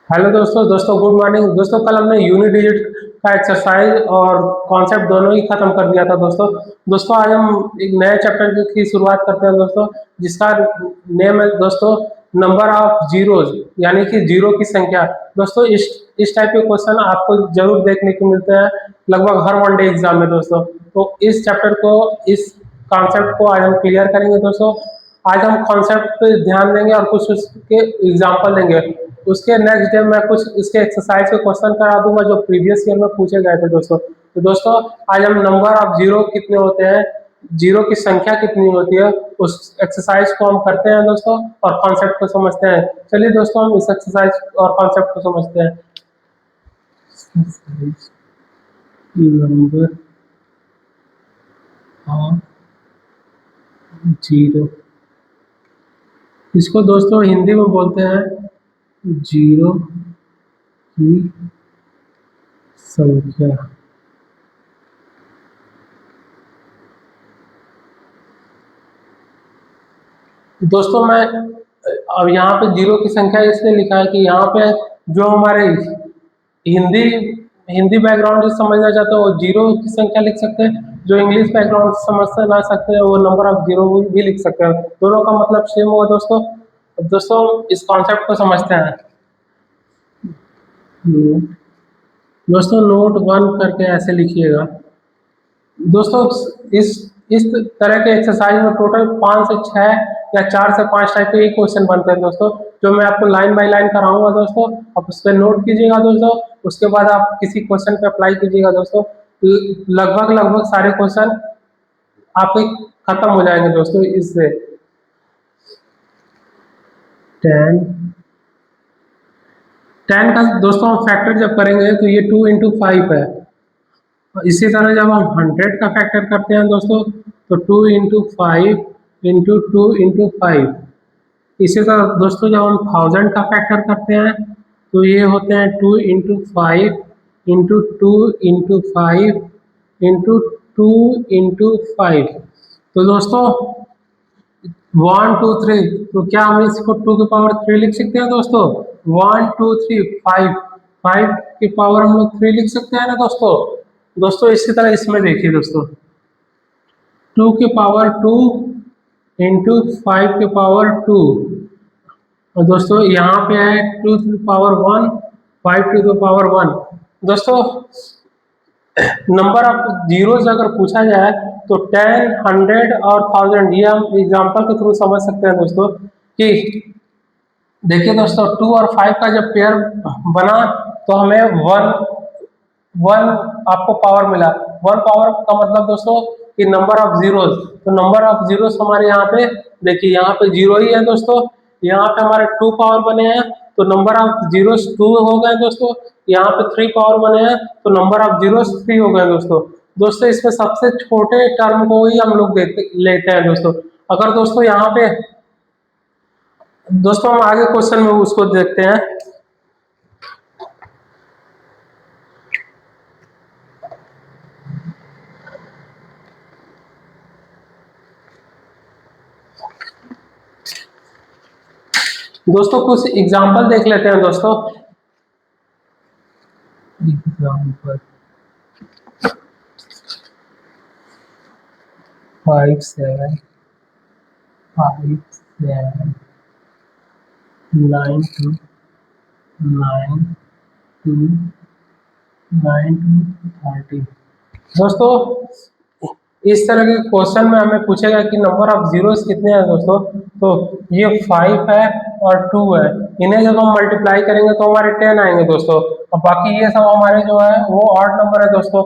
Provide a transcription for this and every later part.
Hello दोस्तों good morning दोस्तों। कल हमने यूनिट डिजिट का एक्सरसाइज और कॉन्सेप्ट दोनों ही खत्म कर दिया था दोस्तों। दोस्तों आज हम एक नए चैप्टर की शुरुआत करते हैं दोस्तों, जिसका नेम है दोस्तों नंबर ऑफ जीरोज, यानी कि जीरो की संख्या। दोस्तों इस टाइप के क्वेश्चन आपको जरूर देखने को मिलते हैं लगभग हर वनडे एग्जाम में दोस्तों। तो इस चैप्टर को, इस कॉन्सेप्ट को आज हम क्लियर करेंगे दोस्तों। आज हम कॉन्सेप्ट पे ध्यान देंगे और कुछ उसके एग्जाम्पल देंगे। उसके नेक्स्ट डे मैं कुछ इसके एक्सरसाइज के क्वेश्चन करा दूंगा जो प्रीवियस ईयर में पूछे गए थे दोस्तों। तो दोस्तों आज हम नंबर ऑफ जीरो कितने होते हैं, जीरो की संख्या कितनी होती है, उस एक्सरसाइज को हम करते हैं दोस्तों और कॉन्सेप्ट को समझते हैं। चलिए दोस्तों हम इस एक्सरसाइज और कॉन्सेप्ट को समझते हैं। नंबर ऑफ जीरो, इसको दोस्तों हिंदी में बोलते हैं जीरो की संख्या। दोस्तों मैं अब यहाँ पे जीरो की संख्या इसलिए लिखा है कि यहाँ पे जो हमारे हिंदी हिंदी बैकग्राउंड से समझना चाहते हो वो जीरो की संख्या लिख सकते हैं, जो इंग्लिश बैकग्राउंड से समझना ना सकते हैं वो नंबर ऑफ जीरो भी लिख सकते हैं। दोनों का मतलब सेम होगा दोस्तों। दोस्तों इस कॉन्सेप्ट को समझते हैं। दोस्तों नोट वन करके ऐसे लिखिएगा। दोस्तों इस इस तरह के एक्सरसाइज में टोटल 5 से 6 या 4 से 5 टाइप के ही क्वेश्चन बनते हैं दोस्तों, जो मैं आपको लाइन बाय लाइन कराऊंगा दोस्तों। आप उस पर नोट कीजिएगा दोस्तों, उसके बाद आप किसी क्वेश्चन पे अप्लाई कीजिएगा दोस्तों। लगभग लगभग सारे क्वेश्चन आपके खत्म हो जाएंगे दोस्तों इससे। 10 का दोस्तों हम फैक्टर जब करेंगे तो ये 2 into 5 है। इसी तरह जब हम 100 का फैक्टर करते हैं दोस्तों तो 2 into 5 into 2 into 5। इसी तरह दोस्तों जब हम 1000 का फैक्टर करते हैं तो ये होते हैं 2 into 5 into 2 into 5 into 2 into 5। तो दोस्तों 1 2 3, तो क्या हम इसको 2 की पावर 3 लिख सकते हैं दोस्तों? 1 2 3 5, 5 की पावर हम लोग 3 लिख सकते हैं ना दोस्तों। दोस्तों इसी तरह इसमें देखिए दोस्तों, 2 की पावर 2 इंटू 5 की पावर 2। और दोस्तों यहाँ पे है 2 to the power 1, 5 to the power 1। दोस्तों नंबर ऑफ जीरोज अगर पूछा जाए तो 10, 100 और 1000, ये हम एग्जांपल के थ्रू समझ सकते हैं दोस्तों। कि देखिए दोस्तों 2 और 5 का जब पेयर बना तो हमें वन वन आपको पावर मिला। वन पावर का मतलब दोस्तों कि नंबर ऑफ जीरोज। तो नंबर ऑफ जीरोज हमारे यहाँ पे देखिए, यहाँ पे जीरो ही है दोस्तों। यहाँ पे हमारे 2 पावर बने हैं तो नंबर ऑफ जीरोज 2 हो गए दोस्तों। यहाँ पे 3 पावर बने हैं तो नंबर ऑफ जीरोज 3 हो गए दोस्तों। दोस्तों इसमें सबसे छोटे टर्म को ही हम लोग लेते हैं दोस्तों। अगर दोस्तों यहाँ पे दोस्तों हम आगे क्वेश्चन में उसको देखते हैं। दोस्तों कुछ एग्जाम्पल देख लेते हैं दोस्तों। एग्जाम्पल 5 7 5 7 9 2 9 2 9 2 30। दोस्तों इस तरह के क्वेश्चन में हमें पूछेगा कि नंबर ऑफ जीरोस कितने हैं दोस्तों। तो ये 5 है और 2 है, इन्हें जब हम मल्टीप्लाई करेंगे तो हमारे 10 आएंगे दोस्तों। और बाकी ये सब हमारे जो है वो ऑड नंबर है दोस्तों।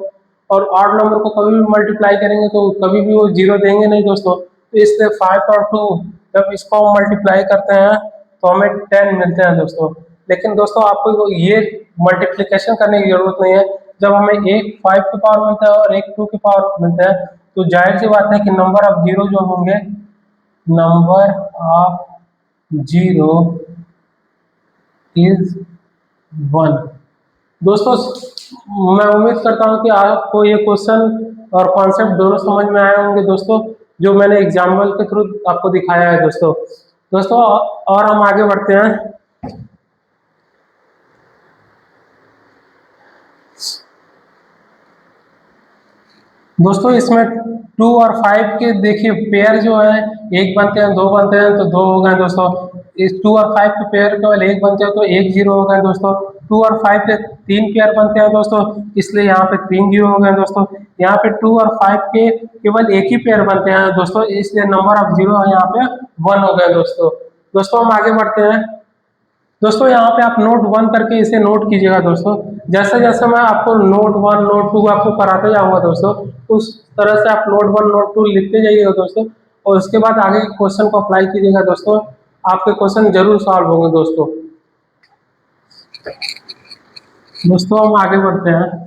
और ऑड नंबर को कभी भी मल्टीप्लाई करेंगे तो कभी भी वो जीरो देंगे नहीं दोस्तों। तो इसलिए 5 और 2 जब इसको हम मल्टीप्लाई करते हैं तो हमें 10 मिलते हैं दोस्तों। लेकिन दोस्तों आपको ये मल्टीप्लिकेशन करने की जरूरत नहीं है। जब हमें एक 5 की पावर मिलता है और एक 2 की पावर मिलता है तो जाहिर सी बात है कि नंबर ऑफ जीरो जो होंगे, नंबर ऑफ जीरो इज 1। दोस्तों मैं उम्मीद करता हूं कि आपको ये क्वेश्चन और कॉन्सेप्ट दोनों समझ में आए होंगे दोस्तों, जो मैंने एग्जाम्पल के थ्रू आपको दिखाया है दोस्तों। दोस्तों और हम आगे बढ़ते हैं। दोस्तों इसमें 2 और 5 के देखिए पेयर जो है, एक बनते हैं, दो बनते हैं तो दो हो गए दोस्तों। इस 2 और 5 के पेयर केवल एक बनते हैं तो एक जीरो हो गए दोस्तों। 2 और 5 के 3 पेयर बनते हैं दोस्तों, इसलिए यहाँ पे 3 जीरो हो गए दोस्तों। यहाँ पे 2 और 5 के केवल एक ही पेयर बनते हैं दोस्तों, इसलिए नंबर ऑफ जीरो यहाँ पे 1 हो गए दोस्तों। दोस्तों हम आगे बढ़ते हैं। दोस्तों यहाँ पे आप नोट 1 करके इसे नोट कीजिएगा दोस्तों। जैसे जैसे मैं आपको नोट 1 नोट 2 आपको कराते जाऊंगा दोस्तों, उस तरह से आप नोट 1 नोट 2 लिखते जाइएगा दोस्तों, और उसके बाद आगे के क्वेश्चन को अप्लाई कीजिएगा दोस्तों। आपके क्वेश्चन जरूर सॉल्व होंगे दोस्तों। दोस्तों हम आगे बढ़ते हैं।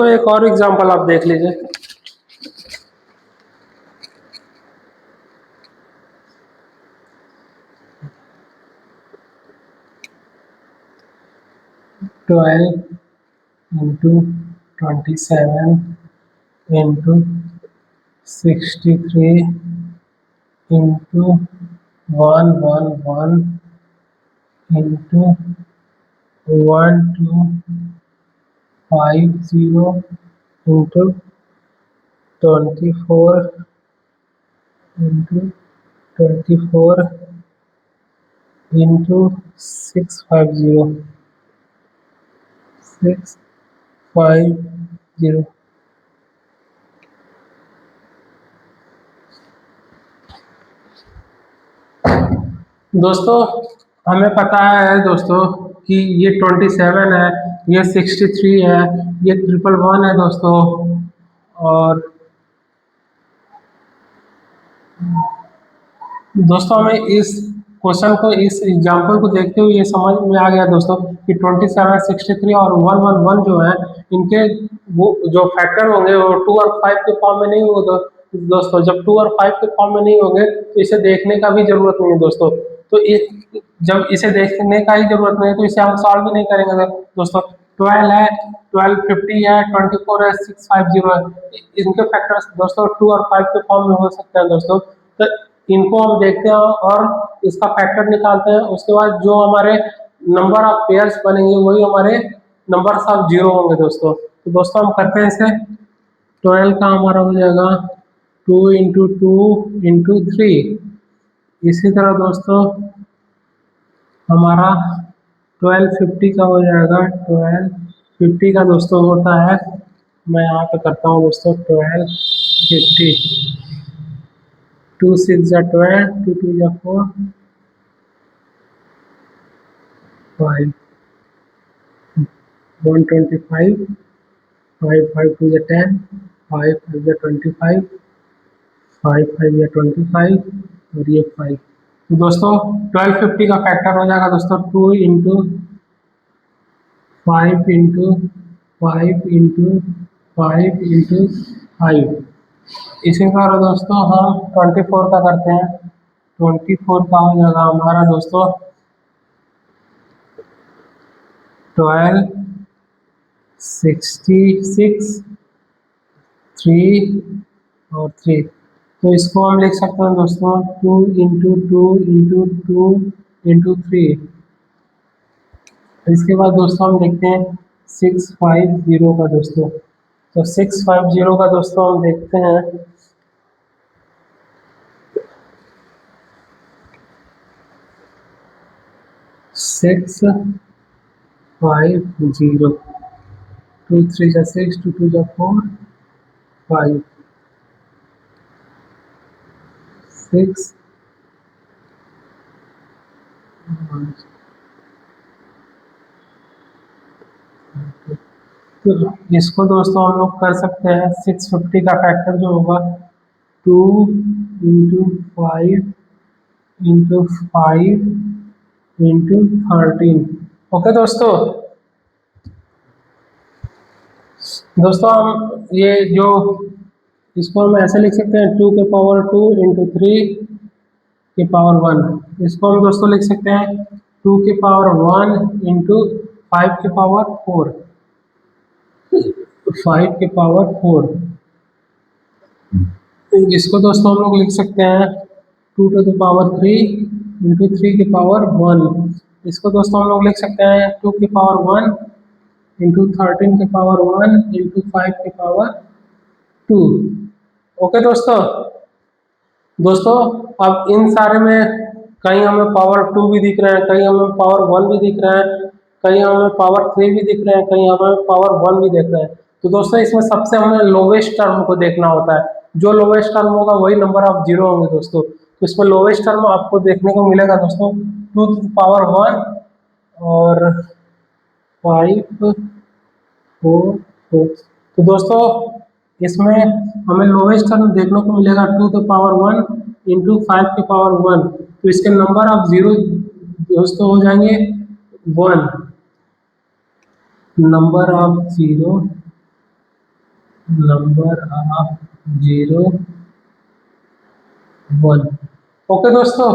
एक और एग्जाम्पल आप देख लीजिए। 12 12 12 12 12 12 12 12 12 12 12 12 12 12 12 12 12 12 12 12 12 12 12 12 12 12 12 12 12 12 12 12 12 12 12 12 12 12 12 12 12 12 12 12 12 12 12 12 12 12 12 12 12 दोस्तों हमें पता है दोस्तों कि ये 27 है, ये 63 है, ये 111 है दोस्तों। और दोस्तों हमें इस क्वेश्चन को, इस एग्जाम्पल को देखते हुए ये समझ में आ गया दोस्तों कि 27 63 और 111 जो है, इनके वो जो फैक्टर होंगे वो 2 और 5 के फॉर्म में नहीं होगा दोस्तों। जब 2 और 5 के फॉर्म में नहीं होंगे तो इसे देखने का भी जरूरत नहीं है दोस्तों। तो इस जब इसे देखने का ही जरूरत नहीं है तो इसे हम सॉल्व भी नहीं करेंगे दोस्तों। 12 है, 1250 है, 24 है, 650 है, इनके फैक्टर्स दोस्तों 2 और 5 के फॉर्म में हो सकते हैं दोस्तों। तो इनको हम देखते हैं और इसका फैक्टर निकालते हैं, उसके बाद जो हमारे नंबर ऑफ पेयर्स बनेंगे वही हमारे नंबर ऑफ जीरो होंगे दोस्तों। तो दोस्तों हम करते हैं इसे। 12 का हमारा हो जाएगा 2 × 2 × 3। इसी तरह दोस्तों हमारा 1250 का हो जाएगा। 1250 का दोस्तों होता है, मैं यहाँ पे करता हूँ दोस्तों 1250। 2 6 जा 12, 2 2 जा 4, 5, 125, 5 5 2 जा 10, 5 5 जा 25, 5 5 जा 25 और ये 5। तो दोस्तों 1250 का फैक्टर हो जाएगा दोस्तों 2 × 5 × 5 × 5 × 5। इसी तरह दोस्तों हम 24 का करते हैं। 24 का हो जाएगा हमारा दोस्तों 12 66 3 और 3। तो इसको हम लिख सकते हैं दोस्तों 2 × 2 × 2 × 3। इसके बाद दोस्तों हम देखते हैं 650 का दोस्तों। तो 650 का दोस्तों हम देखते हैं। 650, 2 3 जा 6, 2 2 जा 4, 5, 6। तो इसको दोस्तों हम लोग कर सकते हैं। 650 का फैक्टर जो होगा 2 × 5 × 5 × 13। ओके दोस्तों। दोस्तों हम ये जो इसको हम ऐसे लिख सकते हैं 2 के पावर 2 इंटू 3 के पावर 1। इसको हम दोस्तों लिख सकते हैं 2 के पावर 1 इंटू 5 के पावर 4, 5 के पावर 4। इसको दोस्तों हम लोग लिख सकते हैं 2 टू द पावर 3 इंटू 3 के पावर 1। इसको दोस्तों हम लोग लिख सकते हैं 2 के पावर 1 इंटू 13 के पावर 1 इंटू 5 के पावर 2। ओके दोस्तों, दोस्तों अब इन सारे में कहीं हमें पावर 2 भी दिख रहे हैं, कहीं हमें पावर 1 भी दिख रहे हैं, कहीं हमें पावर 3 भी दिख रहे हैं, कहीं हमें पावर 1 भी दिख रहे हैं। तो दोस्तों इसमें सबसे हमें लोवेस्ट टर्म को देखना होता है। जो लोवेस्ट टर्म होगा वही नंबर ऑफ जीरो होंगे दोस्तों। तो इसमें लोवेस्ट टर्म आपको देखने को मिलेगा दोस्तों 2 टू द पावर 1 और 5 4 4। तो दोस्तों इसमें हमें लोवेस्ट टर्म देखने को मिलेगा 2 टू पावर 1 इंटू 5 के पावर 1। तो इसके नंबर ऑफ जीरो दोस्तों हो जाएंगे 1। Number of zero, number of zero 1। Okay दोस्तों,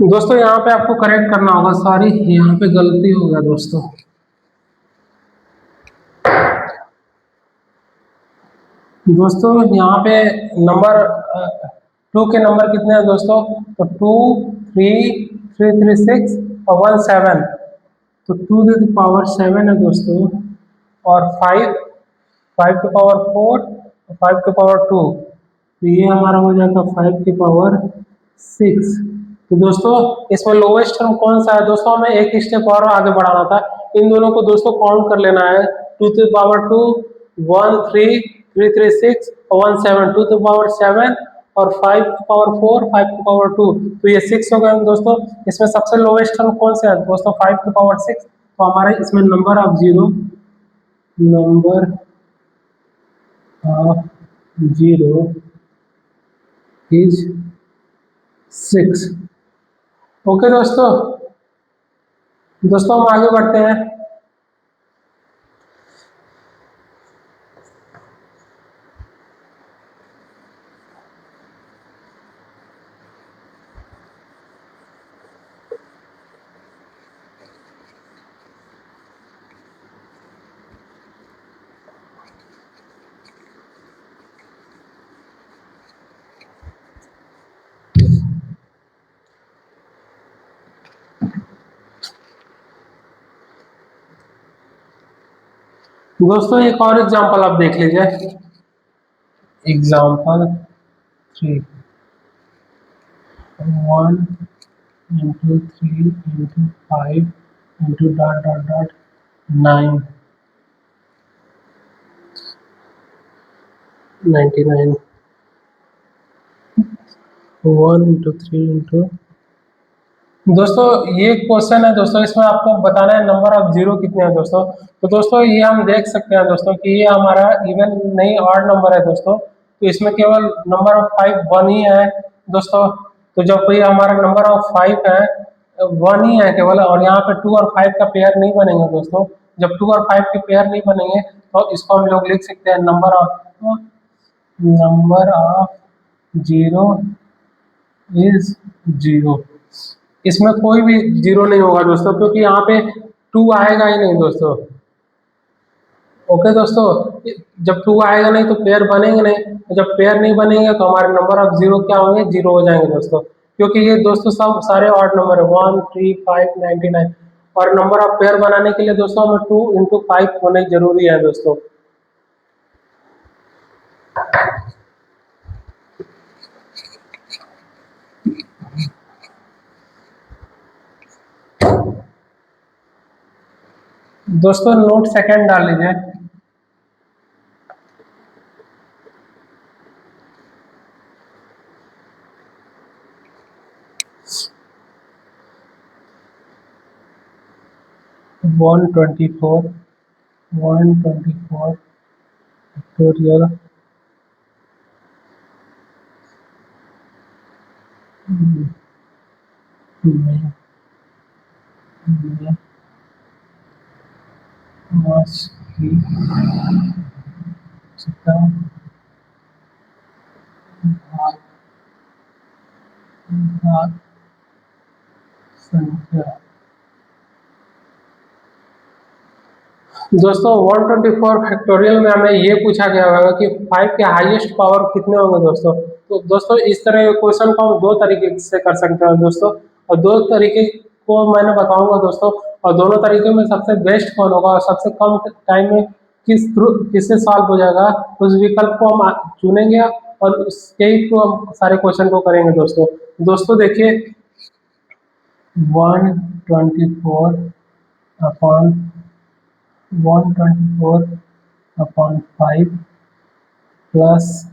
दोस्तों यहाँ पे आपको करेक्ट करना होगा, सॉरी यहाँ पे गलती हो गया दोस्तों। दोस्तों यहाँ पे नंबर 2 के नंबर कितने हैं दोस्तों? तो 2 3 3 3 6 और 1 7। तो 2 टू द पावर 7 है दोस्तों, और 5 5 के पावर 4 और 5 के पावर 2। तो ये हमारा हो जाएगा 5 के पावर 6। तो दोस्तों इसमें लोवेस्ट टर्म कौन सा है दोस्तों? हमें एक स्टेप और आगे बढ़ाना था। इन दोनों को दोस्तों काउंट कर लेना है। 2 टू द पावर 2 1 3 3 3 6 और 1 7। 2 टू द पावर 7 और 5 टू पावर 4 5 टू पावर 2। तो ये 6 हो गए दोस्तों। इसमें सबसे लोवेस्ट टर्म कौन सा है दोस्तों? 5 टू पावर 6। तो हमारे इसमें number of zero, number of zero is 6। Okay दोस्तों, दोस्तों हम आगे बढ़ते हैं। दोस्तों एक और एग्जांपल आप देख लीजिए। Example 3 1 into 3 into 5 into dot dot dot 9 99 1 into 3 into. दोस्तों ये क्वेश्चन है दोस्तों, इसमें आपको बताना है नंबर ऑफ जीरो कितने हैं दोस्तों। तो दोस्तों ये हम देख सकते हैं दोस्तों कि ये हमारा इवन नहीं ऑड नंबर है दोस्तों। तो इसमें केवल नंबर ऑफ 5 1 ही है दोस्तों। तो जब कोई हमारा नंबर ऑफ 5 है 1 ही है केवल, और यहाँ पे 2 और 5 का पेयर नहीं बनेंगे दोस्तों। जब 2 और 5 के पेयर नहीं बनेंगे तो इसको हम लोग लिख सकते हैं number of zero is zero. इसमें कोई भी जीरो नहीं होगा दोस्तों, क्योंकि यहाँ पे 2 आएगा ही नहीं दोस्तों। ओके दोस्तों, जब टू आएगा नहीं तो पेयर बनेंगे नहीं, तो जब पेयर नहीं बनेंगे तो हमारे नंबर ऑफ जीरो क्या होंगे, जीरो हो जाएंगे दोस्तों, क्योंकि ये दोस्तों सब सारे ऑड नंबर है, 1 3 5 99, और नंबर ऑफ पेयर बनाने के लिए दोस्तों हमें 2 × 5 होने जरूरी है दोस्तों। दोस्तों नोट सेकंड डाल लीजिए। 124 124 फैक्टोरियल में मास की सतह भाग भाग संख्या। दोस्तों 124 फैक्टोरियल में हमें ये पूछा गया होगा कि 5 के हाईएस्ट पावर कितने होंगे दोस्तों। तो दोस्तों इस तरह के क्वेश्चन को हम दो तरीके से कर सकते हैं दोस्तों, और दो तरीके को मैंने बताऊंगा दोस्तों, और दोनों तरीके में सबसे बेस्ट कौन होगा और सबसे कम टाइम में किससे सॉल्व हो जाएगा, उस विकल्प को हम चुनेंगे और उसके ही थ्रू हम सारे क्वेश्चन को करेंगे दोस्तों। दोस्तों देखिए 124 अपॉन 124/5 प्लस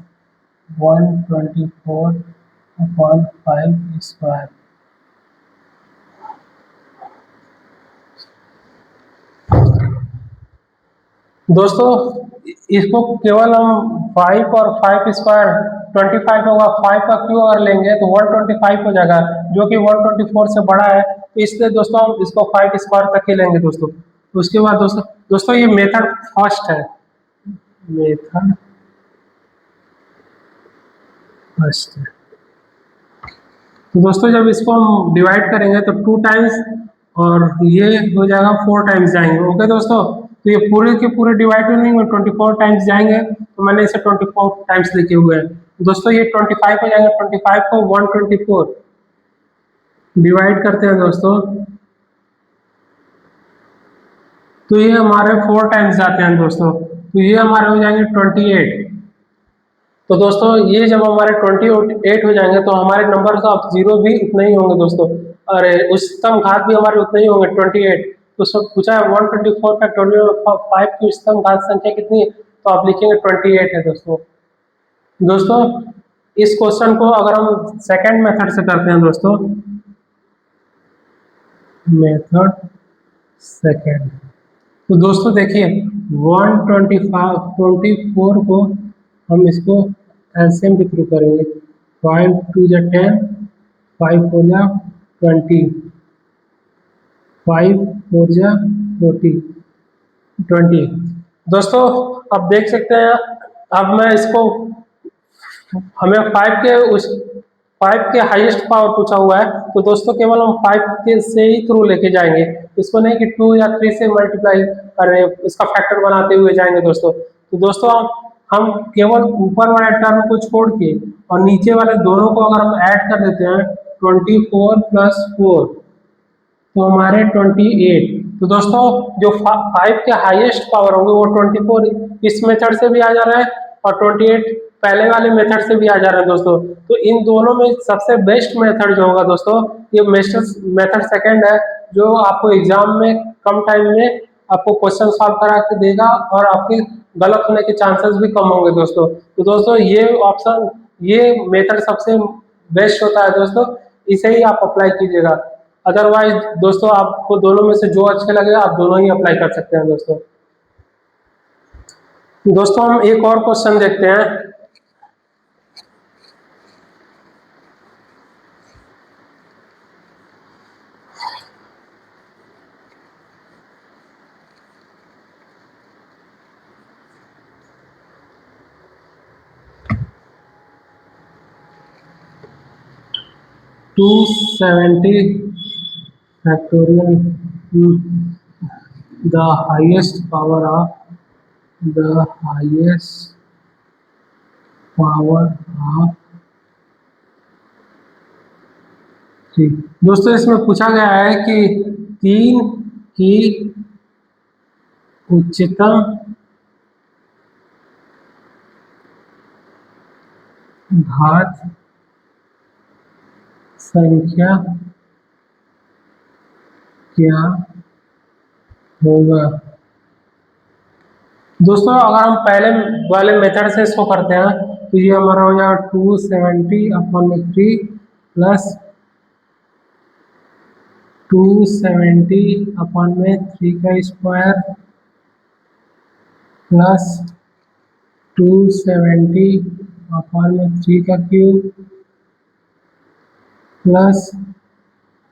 124/5 स्क्वायर। दोस्तों इसको केवल हम 5 और 5 स्क्वायर 25 होगा, 5 का क्यू अगर लेंगे तो 125 हो जाएगा, जो कि 124 से बड़ा है, तो इसलिए दोस्तों हम इसको 5 स्क्वायर तक ही लेंगे दोस्तों। उसके बाद दोस्तों ये मेथड फर्स्ट है, मेथड फर्स्ट है। तो दोस्तों जब इसको हम डिवाइड करेंगे तो 2 टाइम्स और ये हो जाएगा 4 टाइम्स जाएंगे। ओके दोस्तों, तो ये पूरे के पूरे डिवाइड नहीं हुए, 24 टाइम्स जाएंगे, तो मैंने इसे 24 टाइम्स लिखे हुए हैं दोस्तों। ये 25 हो जाएंगे, 25 को 124 डिवाइड करते हैं दोस्तों, तो ये हमारे 4 टाइम्स जाते हैं दोस्तों, तो ये हमारे हो जाएंगे 28। तो दोस्तों ये जब हमारे 28 हो जाएंगे तो हमारे नंबर ऑफ जीरो भी उतने ही होंगे दोस्तों, अरे उच्चतम घात भी हमारे उतने ही होंगे 28। तो सब पूछा है 124 फैक्टोरियल 5 की उच्चतम घात संख्या कितनी है, तो आप लिखेंगे 28 है दोस्तों। दोस्तों इस क्वेश्चन को अगर हम सेकंड मेथड से करते हैं दोस्तों, मेथड सेकंड, तो दोस्तों देखिए 124 को हम इसको एलसीएम के थ्रू करेंगे, 5 2 जा 10, 5 4 जा 20, 5 4 जा 20। दोस्तों अब देख सकते हैं, अब मैं इसको, हमें 5 के हाईएस्ट पावर पूछा हुआ है, तो दोस्तों केवल हम 5 के से ही थ्रू लेके जाएंगे, इसको नहीं कि 2 या 3 से मल्टीप्लाई अरे इसका फैक्टर बनाते हुए जाएंगे दोस्तों। तो दोस्तों हम केवल ऊपर वाले टर्म को छोड़ के और नीचे वाले दोनों को अगर हम ऐड कर देते हैं 24 + 4 तो हमारे 28। तो दोस्तों जो 5 के हाईएस्ट पावर होंगे वो 24 इस मेथड से भी आ जा रहा है और 28 पहले वाले मेथड से भी आ जा रहा है दोस्तों। तो इन दोनों में सबसे बेस्ट मेथड जो होगा दोस्तों, ये मेथड सेकंड है, जो आपको एग्जाम में कम टाइम में आपको क्वेश्चन सॉल्व करा के देगा और आपके गलत होने के चांसेस भी कम होंगे दोस्तों। तो दोस्तों ये ऑप्शन, ये मेथड सबसे बेस्ट होता है दोस्तों, इसे ही आप अप्लाई कीजिएगा। अदरवाइज दोस्तों आपको दोनों में से जो अच्छे लगे आप दोनों ही अप्लाई कर सकते हैं दोस्तों। दोस्तों हम एक और क्वेश्चन देखते हैं। Two 70 factorial, the highest power of the highest power of 3। दोस्तों इसमें पूछा गया है कि 3 की उच्चतम घात संख्या क्या होगा। दोस्तों अगर हम पहले वाले मेथड से इसको करते हैं तो ये हमारा हो जाएगा 270/3 प्लस 270/3 का स्क्वायर प्लस 270/3 का क्यूब प्लस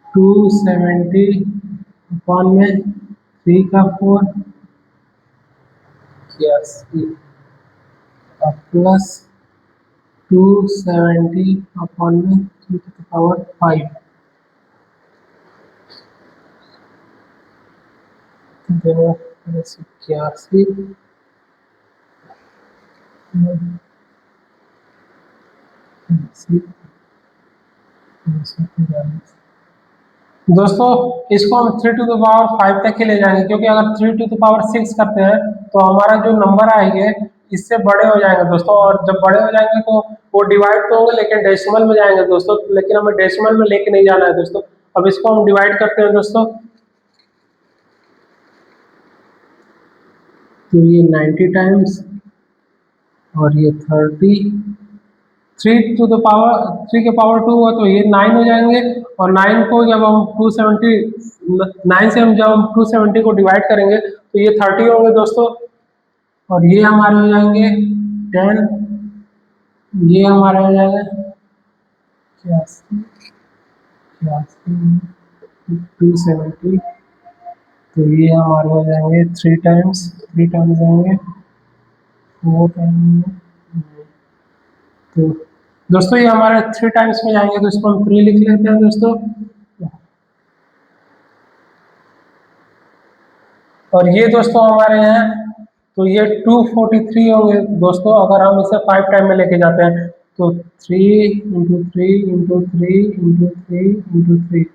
270/3 का 4 प्लस 270/3 इक्यासी। दोस्तों इसको हम 3⁵ तक ही ले जाएंगे, क्योंकि अगर 3⁶ करते हैं तो हमारा जो नंबर आएंगे इससे बड़े हो जाएंगे दोस्तों, और जब बड़े हो जाएंगे तो वो डिवाइड तो होंगे लेकिन डेसिमल में जाएंगे दोस्तों, लेकिन हमें डेसिमल में लेके नहीं जाना है दोस्तों। अब इसको हम डिवाइड करते हैं दोस्तों, तो ये 90 टाइम्स और ये 30, 3 के पावर 2 हो तो ये 9 हो जाएंगे, और 9 को जब हम 9 से हम जब हम 270 को डिवाइड करेंगे तो ये 30 होंगे दोस्तों, और ये हमारे हो जाएंगे 10, ये हमारे हो जाएगा 270, तो ये हमारे हो जाएंगे 3 टाइम्स जाएंगे 4 टाइम्स। तो दोस्तों ये हमारे 3 टाइम्स में जाएंगे तो इसको हम 3 लिख लेते हैं दोस्तों, और ये दोस्तों हमारे हैं तो ये 243 होंगे दोस्तों। अगर हम इसे 5 टाइम में लेके जाते हैं तो 3 × 3 × 3 × 3 × 3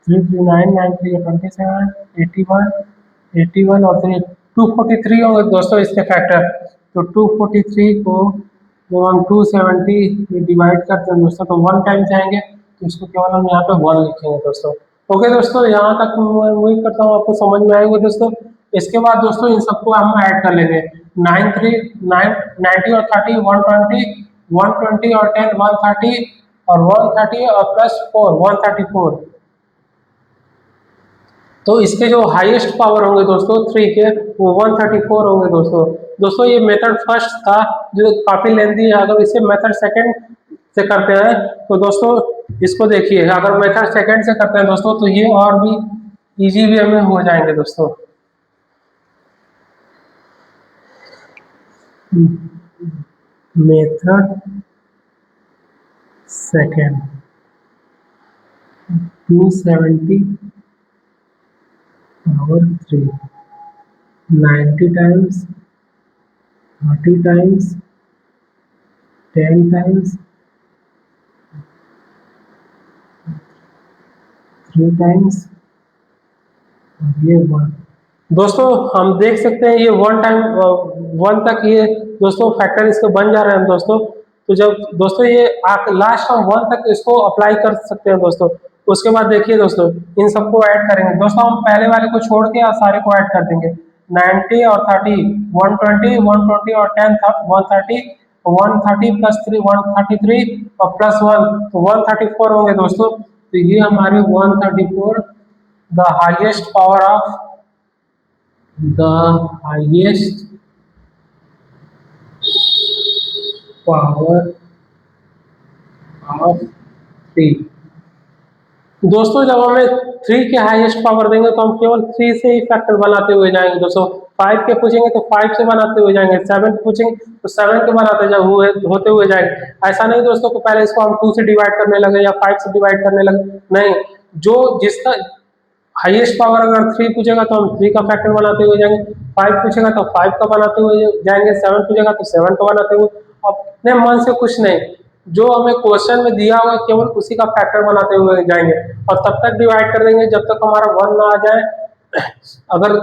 339 93 27 81 81 और 3 243 होंगे दोस्तों इसके फैक्टर। तो 243 को जब हम 270 में डिवाइड करते हैं दोस्तों तो 1 टाइम जाएंगे, तो इसको केवल हम यहाँ पे 1 लिखेंगे दोस्तों। ओके दोस्तों, यहाँ तक मैं उम्मीद करता हूँ आपको समझ में आएंगे दोस्तों। इसके बाद दोस्तों इन सबको हम ऐड कर लेंगे, 90 और 30 120, 120 और 10 130, और 130 और प्लस 4 134। तो इसके जो हाईएस्ट पावर होंगे दोस्तों 3 के वो 134 होंगे दोस्तों। दोस्तों ये मेथड फर्स्ट था जो काफी लेंथी है। अगर इसे मेथड सेकंड से करते हैं तो दोस्तों इसको देखिए, अगर मेथड सेकंड से करते हैं दोस्तों तो ये और भी इजी वे में हो जाएंगे दोस्तों। Method second 270/3 90 times 30 times 10 times 3 times और ये 1। दोस्तों हम देख सकते हैं ये 1 तक ये दोस्तों फैक्टर इसके बन जा रहे हैं दोस्तों। तो जब दोस्तों ये लास्ट हम 1 तक इसको अप्लाई कर सकते हैं दोस्तों। उसके बाद देखिए दोस्तों इन सबको ऐड करेंगे दोस्तों, हम पहले वाले को छोड़ के और सारे को ऐड कर देंगे। 90 और 30 120 120 और 10 130 130 प्लस 3 133 और प्लस 1 तो 134 होंगे दोस्तों। तो ये हमारे 134 the highest power of the highest power of 3। दोस्तों जब हमें 3 के हाईएस्ट पावर देंगे तो हम केवल 3 से ही फैक्टर बनाते हुए जाएंगे दोस्तों। 5 के पूछेंगे तो 5 से बनाते हुए जाएंगे, 7 पूछेंगे तो 7 के बनाते हुए होते हुए जाएंगे। ऐसा नहीं दोस्तों को पहले इसको हम 2 से डिवाइड करने लगे या 5 से डिवाइड करने लगे, नहीं, जो जिसका हाईएस्ट पावर अगर 3 पूछेगा तो हम 3 का फैक्टर बनाते हुए जाएंगे, 5 पूछेगा तो 5 का बनाते हुए जाएंगे, 7 पूछेगा तो 7 का बनाते हुए, अपने मन से कुछ नहीं, जो हमें क्वेश्चन में दिया हुआ केवल उसी का फैक्टर बनाते हुए जाएंगे और तब तक डिवाइड कर देंगे जब तक हमारा 1 ना आ जाए। अगर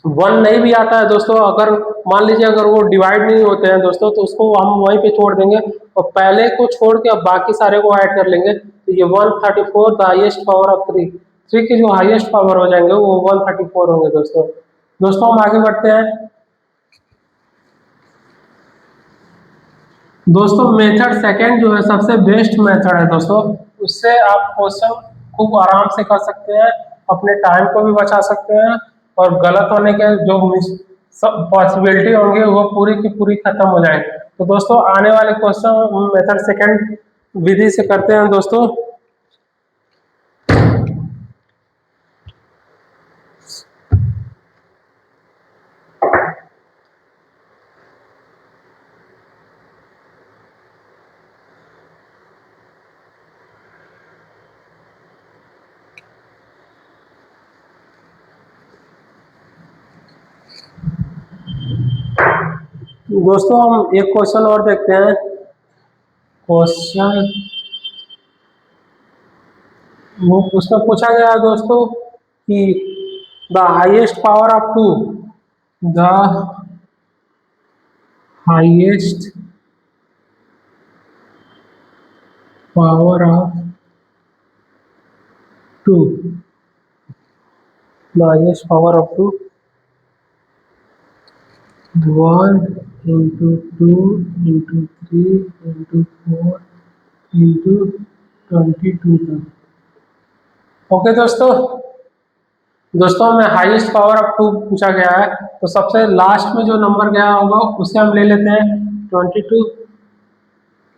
1 नहीं भी आता है दोस्तों, अगर मान लीजिए अगर वो डिवाइड नहीं होते हैं दोस्तों तो उसको हम वहीं पे छोड़ देंगे और पहले को छोड़ के अब बाकी सारे को ऐड कर लेंगे, तो ये 134 द हाईएस्ट पावर ऑफ 3, 3 के जो हाईएस्ट पावर हो जाएंगे वो 134 होंगे दोस्तों। दोस्तों हम आगे बढ़ते हैं। दोस्तों मेथड सेकंड जो है सबसे बेस्ट मेथड है दोस्तों, उससे आप क्वेश्चन खूब आराम से कर सकते हैं, अपने टाइम को भी बचा सकते हैं और गलत होने के जो सब पॉसिबिलिटी होंगी वो पूरी की पूरी खत्म हो जाएंगे। तो दोस्तों आने वाले क्वेश्चन मेथड सेकंड विधि से करते हैं दोस्तों। दोस्तों हम एक क्वेश्चन और देखते हैं। क्वेश्चन वो उसमें पूछा गया है दोस्तों कि the highest power of two, the highest power of two, the highest power of two 1 into 2 into 3 into 4 into 22 तक। ओके दोस्तों, दोस्तों में हाईएस्ट पावर ऑफ टू पूछा गया है तो सबसे लास्ट में जो नंबर गया होगा उसे हम ले लेते हैं 22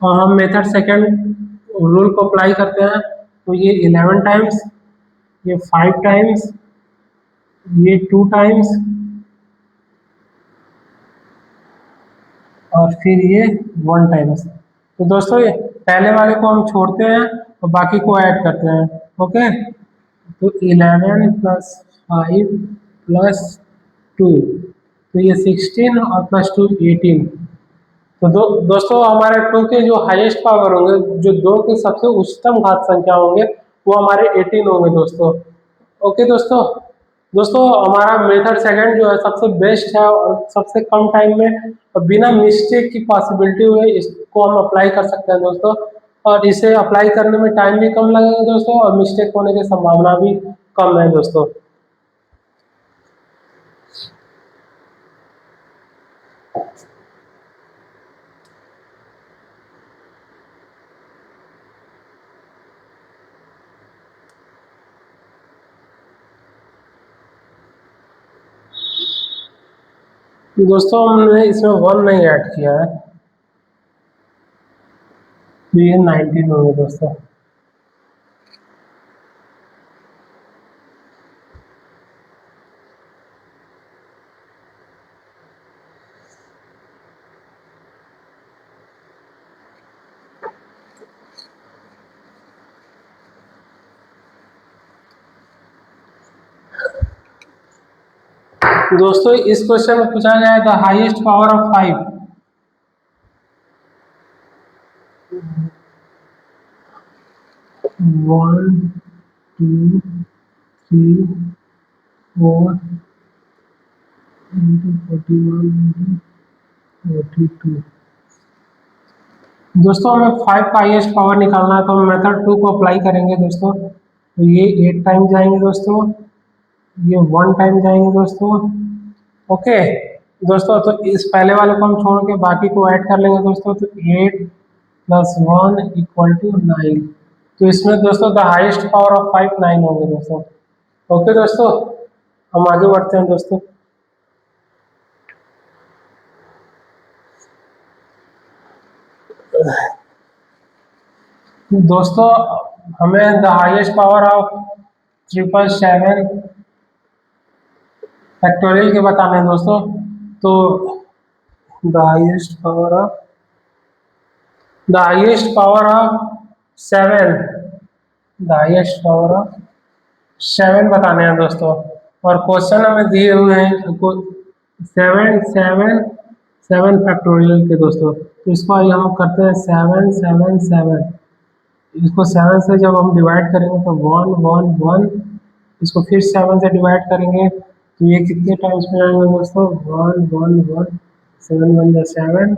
और हम मेथड सेकंड रूल को अप्लाई करते हैं, तो ये 11 टाइम्स, ये 5 टाइम्स, ये 2 टाइम्स और फिर ये 1 टाइम्स। तो दोस्तों ये पहले वाले को हम छोड़ते हैं और बाकी को ऐड करते हैं। ओके, तो 11 प्लस 5 प्लस 2, तो ये 16 और प्लस 2 18। तो दोस्तों हमारे 2 के जो हाईएस्ट पावर होंगे, जो 2 के सबसे उच्चतम घात संख्या होंगे वो हमारे 18 होंगे दोस्तों। ओके दोस्तों, दोस्तों हमारा मेथड सेकंड जो है सबसे बेस्ट है और सबसे कम टाइम में और बिना मिस्टेक की पॉसिबिलिटी हुए इसको हम अप्लाई कर सकते हैं दोस्तों, और इसे अप्लाई करने में टाइम भी कम लगेगा दोस्तों और मिस्टेक होने की संभावना भी कम है दोस्तों। दोस्तों हमने इसमें 1 नहीं ऐड किया है, तो ये 19 होंगे दोस्तों। दोस्तों इस क्वेश्चन में पूछा गया है the highest power of 5, 1 2 3 4 into 41 into 42। दोस्तों हमें 5 का हाईएस्ट पावर निकालना है तो हम मेथड 2 को अप्लाई करेंगे दोस्तों, तो ये 8 टाइम जाएंगे दोस्तों, ये 1 टाइम जाएंगे दोस्तों। ओके दोस्तों, तो इस पहले वाले को हम छोड़ के बाकी को ऐड कर लेंगे दोस्तों, तो 8 प्लस 1 इक्वल टू 9। तो इसमें दोस्तों द हाईएस्ट पावर ऑफ 5 9 होंगे दोस्तों। ओके दोस्तों, हम आगे बढ़ते हैं दोस्तों। दोस्तों हमें the highest power of 777 factorial के बताने हैं दोस्तों, तो the highest power of the highest power of 7, the highest power of 7 बताने हैं दोस्तों। और क्वेश्चन हमें दिए हुए हैं 7 फैक्टोरियल के दोस्तों। तो इसको आइए हम करते हैं 7 इसको 7 से जब हम डिवाइड करेंगे तो 1 1 1, इसको फिर 7 से डिवाइड करेंगे तो ये कितने टाइम्स में आएंगे दोस्तों? 1 1 1, 7 1 जा 7,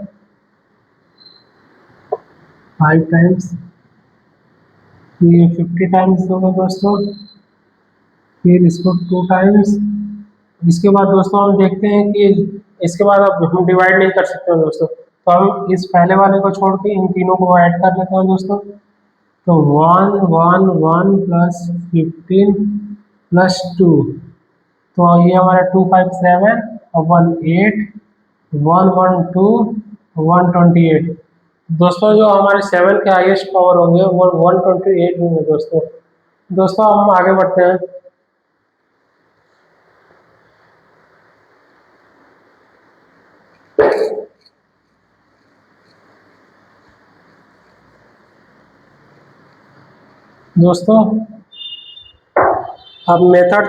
5 टाइम्स, ये 50 टाइम्स होगा दोस्तों। फिर इसको 2 टाइम्स। इसके बाद दोस्तों हम देखते हैं कि इसके बाद अब हम डिवाइड नहीं कर सकते हैं दोस्तों, तो हम इस पहले वाले को छोड़ के इन तीनों को ऐड कर लेते हैं दोस्तों। तो 1 1 1 प्लस 15 प्लस 2, तो ये हमारा 2 5 7 और 1 8, 1 1 2, 128। दोस्तों जो हमारे 7 के हाईएस्ट पावर होंगे वो 128 होंगे दोस्तों। दोस्तों हम आगे बढ़ते हैं। दोस्तों अब मेथड